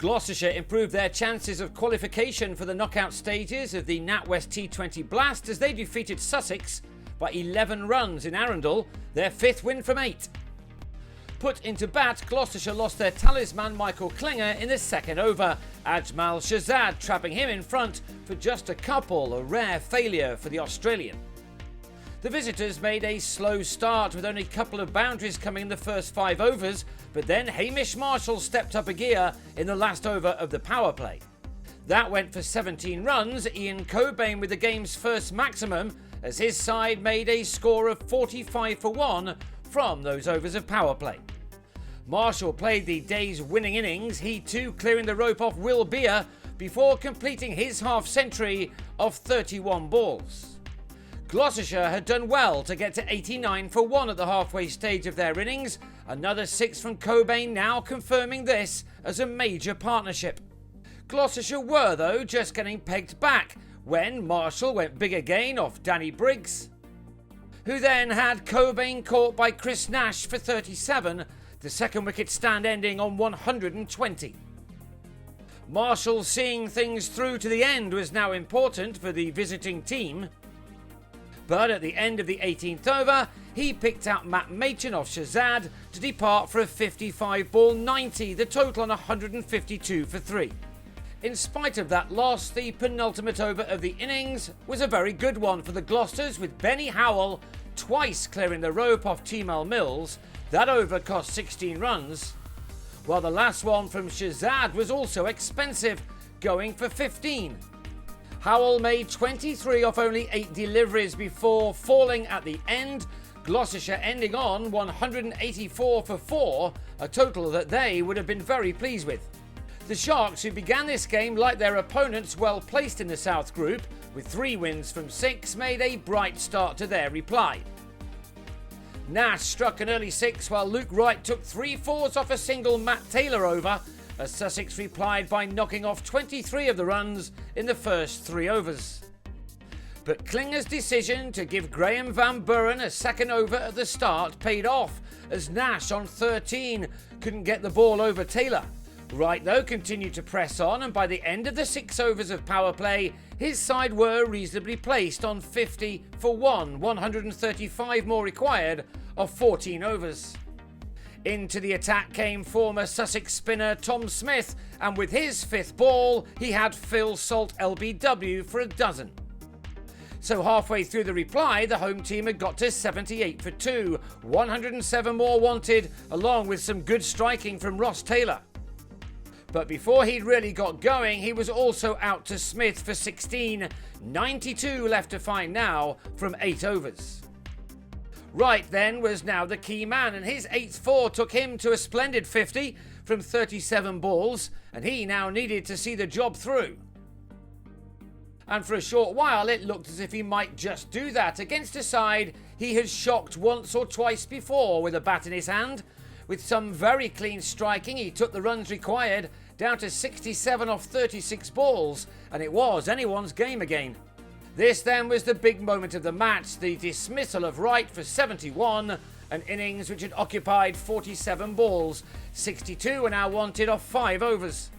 Gloucestershire improved their chances of qualification for the knockout stages of the NatWest T20 Blast as they defeated Sussex by 11 runs in Arundel, their 5th win from 8. Put into bat, Gloucestershire lost their talisman Michael Klinger in the 2nd over, Ajmal Shahzad trapping him in front for just a couple, a rare failure for the Australian. The visitors made a slow start with only a couple of boundaries coming in the first 5 overs, but then Hamish Marshall stepped up a gear in the last over of the power play. That went for 17 runs, Ian Cobain with the game's first maximum as his side made a score of 45 for 1 from those overs of power play. Marshall played the day's winning innings, he too clearing the rope off Will Beer before completing his half-century of 31 balls. Gloucestershire had done well to get to 89 for 1 at the halfway stage of their innings, another 6 from Cobain now confirming this as a major partnership. Gloucestershire were though just getting pegged back when Marshall went big again off Danny Briggs, who then had Cobain caught by Chris Nash for 37, the second wicket stand ending on 120. Marshall seeing things through to the end was now important for the visiting team. But at the end of the 18th over, he picked out Matt Machin off Shahzad to depart for a 55-ball 90, the total on 152 for 3. In spite of that loss, the penultimate over of the innings was a very good one for the Gloucesters, with Benny Howell twice clearing the rope off T-Mal Mills. That over cost 16 runs, while the last one from Shahzad was also expensive, going for 15. Howell made 23 off only 8 deliveries before falling at the end, Gloucestershire ending on 184 for 4, a total that they would have been very pleased with. The Sharks, who began this game like their opponents well placed in the South Group, with 3 wins from 6, made a bright start to their reply. Nash struck an early 6 while Luke Wright took 3 fours off a single Matt Taylor over, as Sussex replied by knocking off 23 of the runs in the first 3 overs. But Klinger's decision to give Graham Van Buren a second over at the start paid off, as Nash on 13 couldn't get the ball over Taylor. Wright though continued to press on, and by the end of the 6 overs of power play, his side were reasonably placed on 50 for 1, 135 more required of 14 overs. Into the attack came former Sussex spinner Tom Smith, and with his 5th ball, he had Phil Salt LBW for a dozen. So halfway through the reply, the home team had got to 78 for 2, 107 more wanted, along with some good striking from Ross Taylor. But before he'd really got going, he was also out to Smith for 16, 92 left to find now from 8 overs. Wright then was now the key man, and his 8th 4 took him to a splendid 50 from 37 balls, and he now needed to see the job through. And for a short while it looked as if he might just do that against a side he had shocked once or twice before with a bat in his hand. With some very clean striking, he took the runs required down to 67 off 36 balls, and it was anyone's game again. This then was the big moment of the match, the dismissal of Wright for 71, an innings which had occupied 47 balls. 62 were now wanted off 5 overs.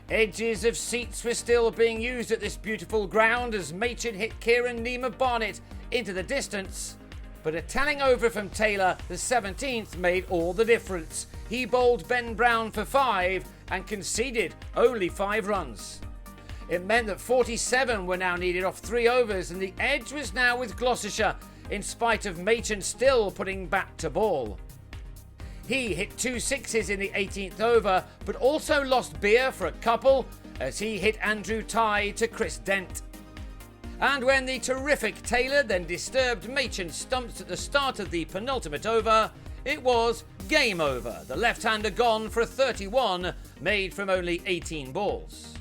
Edges of seats were still being used at this beautiful ground as Machin hit Kieran Nima Barnett into the distance. But a telling over from Taylor, the 17th, made all the difference. He bowled Ben Brown for 5 and conceded only 5 runs. It meant that 47 were now needed off 3 overs, and the edge was now with Gloucestershire, in spite of Machin still putting bat to ball. He hit 2 sixes in the 18th over, but also lost Beer for a couple, as he hit Andrew Tye to Chris Dent. And when the terrific Taylor then disturbed Machin's stumps at the start of the penultimate over, it was game over. The left-hander gone for a 31, made from only 18 balls.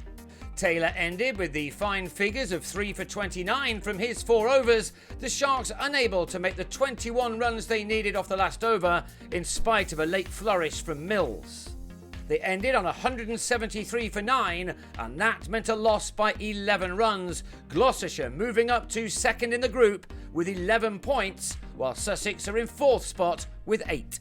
Taylor ended with the fine figures of 3 for 29 from his 4 overs, the Sharks unable to make the 21 runs they needed off the last over in spite of a late flourish from Mills. They ended on 173 for 9, and that meant a loss by 11 runs, Gloucestershire moving up to second in the group with 11 points, while Sussex are in 4th spot with 8.